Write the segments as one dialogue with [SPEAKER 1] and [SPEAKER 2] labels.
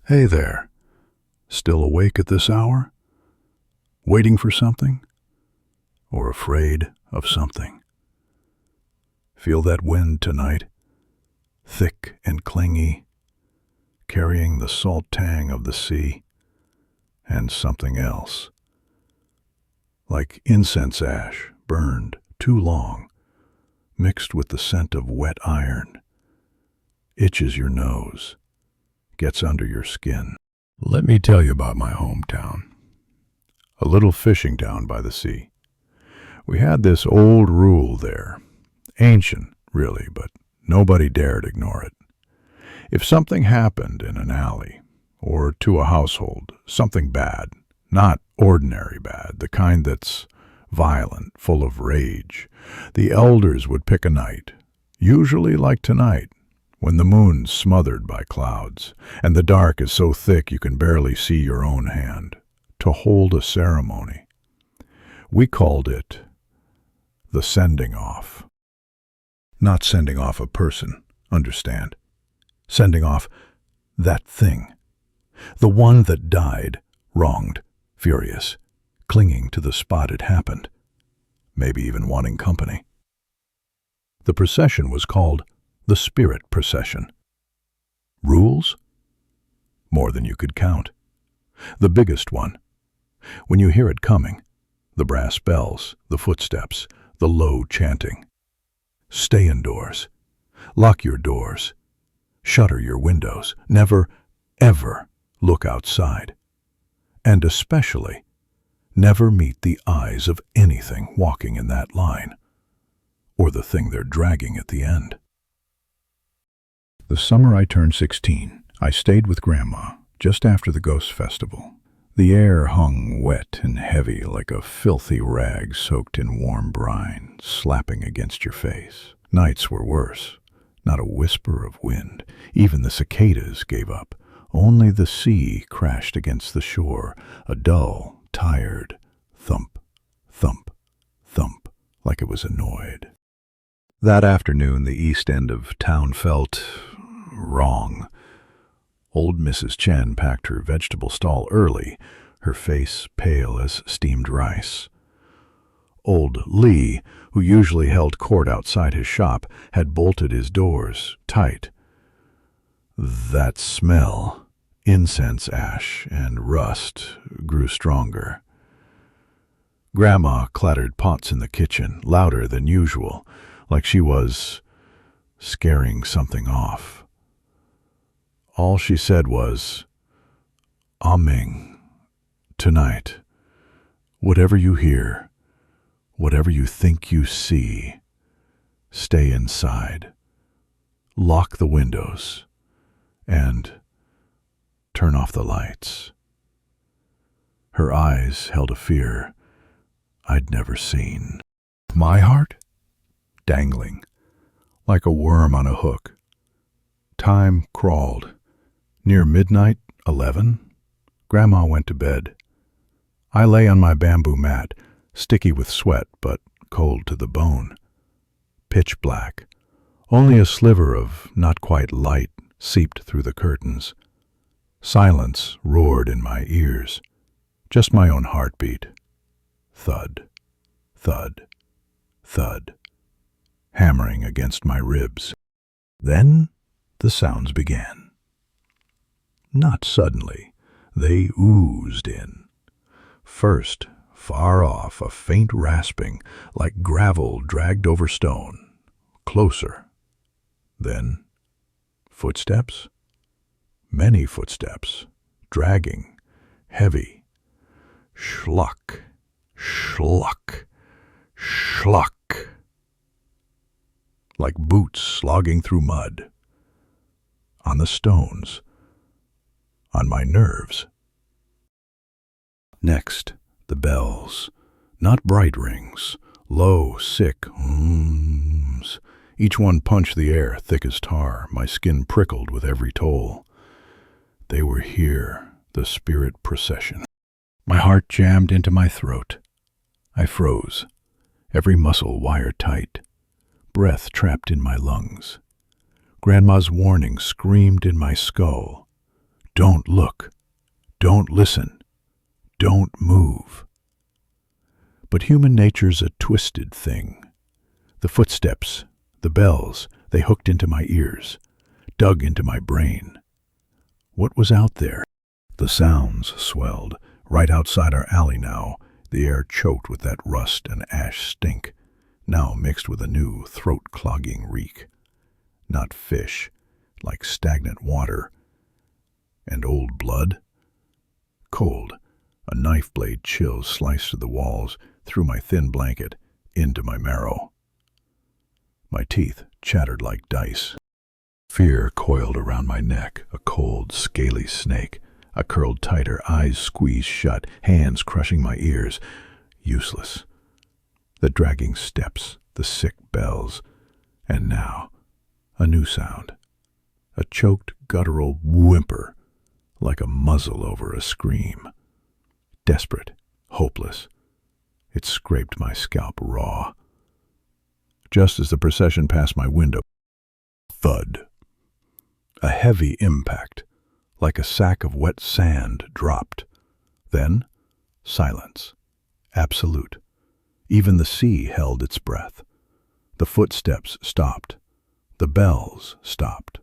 [SPEAKER 1] Hey there. Still awake at this hour? Waiting for something? Or afraid of something? Feel that wind tonight? Thick and clingy, carrying the salt tang of the sea, and something else. Like incense ash burned too long, mixed with the scent of wet iron. Itches your nose, gets under your skin. Let me tell you about my hometown. A little fishing town by the sea. We had this old rule there. Ancient, really, but nobody dared ignore it. If something happened in an alley, or to a household, something bad, not ordinary bad, the kind that's violent, full of rage, the elders would pick a night, usually like tonight, when the moon's smothered by clouds, and the dark is so thick you can barely see your own hand, to hold a ceremony. We called it the sending off. Not sending off a person, understand? Sending off that thing. The one that died, wronged, furious, clinging to the spot it happened, maybe even wanting company. The procession was called the Spirit Procession. Rules? More than you could count. The biggest one. When you hear it coming, the brass bells, the footsteps, the low chanting. Stay indoors. Lock your doors. Shutter your windows. Never, ever look outside. And especially, never meet the eyes of anything walking in that line, or the thing they're dragging at the end. The summer I turned 16, I stayed with Grandma just after the Ghost Festival. The air hung wet and heavy like a filthy rag soaked in warm brine, slapping against your face. Nights were worse. Not a whisper of wind. Even the cicadas gave up. Only the sea crashed against the shore, a dull, tired thump, thump, thump, like it was annoyed. That afternoon, the east end of town felt wrong. Old Mrs. Chen packed her vegetable stall early, her face pale as steamed rice. Old Lee, who usually held court outside his shop, had bolted his doors tight. That smell, incense ash and rust, grew stronger. Grandma clattered pots in the kitchen, louder than usual, like she was scaring something off. All she said was, "Amen. Tonight, whatever you hear, whatever you think you see, stay inside, lock the windows, and turn off the lights." Her eyes held a fear I'd never seen. My heart? Dangling, like a worm on a hook. Time crawled. Near midnight, 11, Grandma went to bed. I lay on my bamboo mat, sticky with sweat but cold to the bone. Pitch black. Only a sliver of not quite light seeped through the curtains. Silence roared in my ears. Just my own heartbeat. Thud, thud, thud, hammering against my ribs. Then the sounds began. Not suddenly. They oozed in. First, far off, a faint rasping, like gravel dragged over stone. Closer. Then, footsteps? Many footsteps, dragging, heavy. Schluck, schluck, schluck. Like boots slogging through mud. On the stones. On my nerves. Next, the bells. Not bright rings. Low, sick hums. Each one punched the air, thick as tar. My skin prickled with every toll. They were here, the Spirit Procession. My heart jammed into my throat. I froze, every muscle wired tight. Breath trapped in my lungs. Grandma's warning screamed in my skull. Don't look. Don't listen. Don't move. But human nature's a twisted thing. The footsteps, the bells, they hooked into my ears, dug into my brain. What was out there? The sounds swelled. Right outside our alley now, the air choked with that rust and ash stink, now mixed with a new throat-clogging reek. Not fish, like stagnant water. And old blood? Cold. A knife blade chill sliced through the walls, through my thin blanket, into my marrow. My teeth chattered like dice. Fear coiled around my neck, a cold, scaly snake. I curled tighter, eyes squeezed shut, hands crushing my ears. Useless. The dragging steps, the sick bells. And now, a new sound. A choked, guttural whimper, like a muzzle over a scream. Desperate, hopeless. It scraped my scalp raw. Just as the procession passed my window, thud. A heavy impact, like a sack of wet sand, dropped. Then, silence. Absolute. Even the sea held its breath. The footsteps stopped. The bells stopped.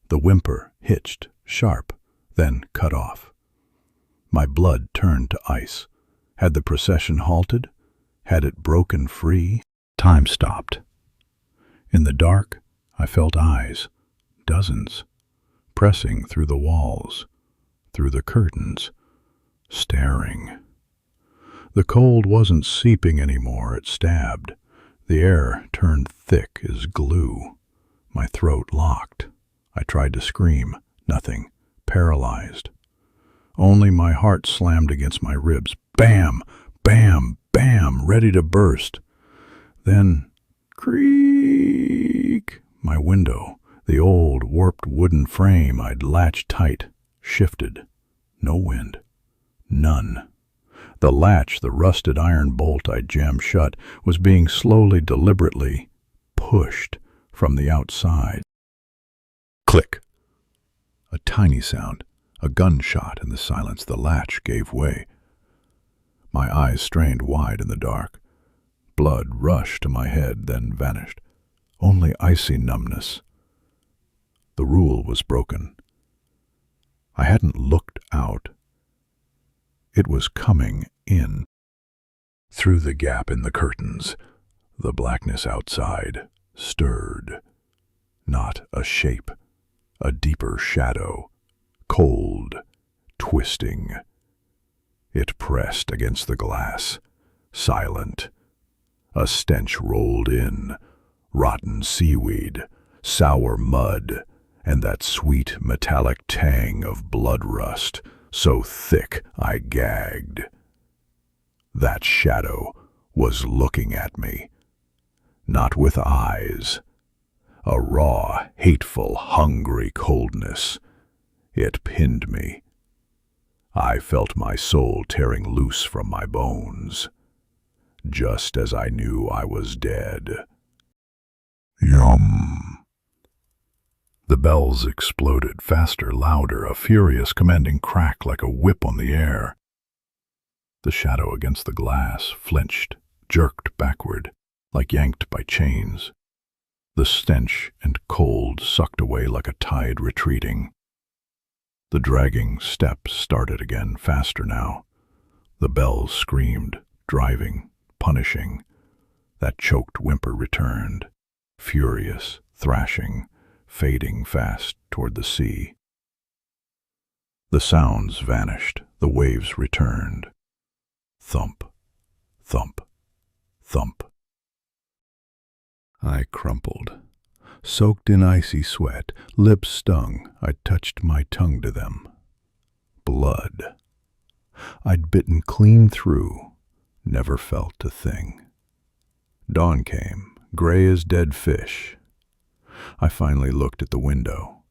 [SPEAKER 1] The whimper hitched, sharp, then cut off. My blood turned to ice. Had the procession halted? Had it broken free? Time stopped. In the dark, I felt eyes, dozens, pressing through the walls, through the curtains, staring. The cold wasn't seeping anymore, it stabbed. The air turned thick as glue. My throat locked. I tried to scream. Nothing. Paralyzed. Only my heart slammed against my ribs. Bam! Bam! Bam! Ready to burst. Then, creak! My window, the old warped wooden frame I'd latched tight, shifted. No wind. None. The latch, the rusted iron bolt I'd jammed shut, was being slowly, deliberately pushed from the outside. Click. A tiny sound, a gunshot in the silence. The latch gave way. My eyes strained wide in the dark. Blood rushed to my head, then vanished. Only icy numbness. The rule was broken. I hadn't looked out. It was coming in. Through the gap in the curtains, the blackness outside stirred. Not a shape, a deeper shadow, cold, twisting. It pressed against the glass, silent. A stench rolled in, rotten seaweed, sour mud, and that sweet metallic tang of blood rust, so thick I gagged. That shadow was looking at me, not with eyes. A raw, hateful, hungry coldness. It pinned me. I felt my soul tearing loose from my bones, just as I knew I was dead. Yum. The bells exploded, faster, louder, a furious, commanding crack like a whip on the air. The shadow against the glass flinched, jerked backward, like yanked by chains. The stench and cold sucked away like a tide retreating. The dragging steps started again, faster now. The bells screamed, driving, punishing. That choked whimper returned, furious, thrashing, fading fast toward the sea. The sounds vanished, the waves returned. Thump, thump, thump. I crumpled, soaked in icy sweat, lips stung. I touched my tongue to them. Blood. I'd bitten clean through, never felt a thing. Dawn came, gray as dead fish. I finally looked at the window.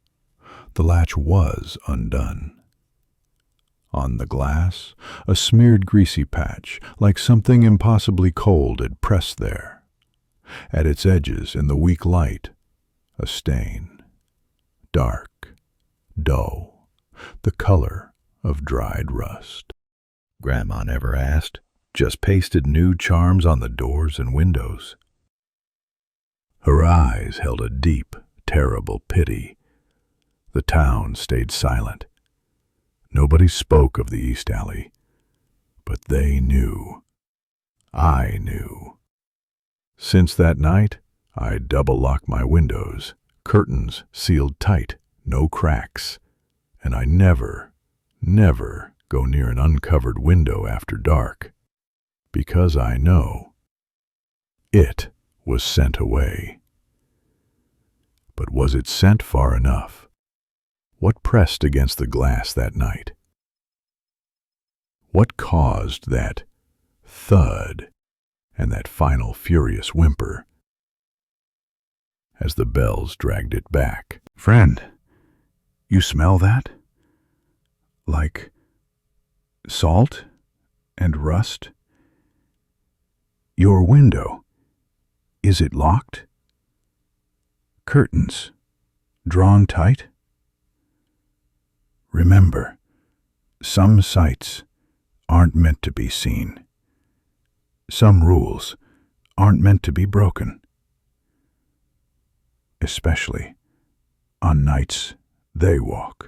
[SPEAKER 1] The latch was undone. On the glass, a smeared greasy patch, like something impossibly cold had pressed there. At its edges, in the weak light, a stain. Dark, dull, the color of dried rust. Grandma never asked, just pasted new charms on the doors and windows. Her eyes held a deep, terrible pity. The town stayed silent. Nobody spoke of the East Alley, but they knew. I knew. Since that night, I double-locked my windows, curtains sealed tight, no cracks, and I never go near an uncovered window after dark, because I know it was sent away. But was it sent far enough? What pressed against the glass that night? What caused that thud and that final furious whimper as the bells dragged it back? Friend, you smell that? Like salt and rust? Your window, is it locked? Curtains drawn tight? Remember, some sights aren't meant to be seen. Some rules aren't meant to be broken, especially on nights they walk.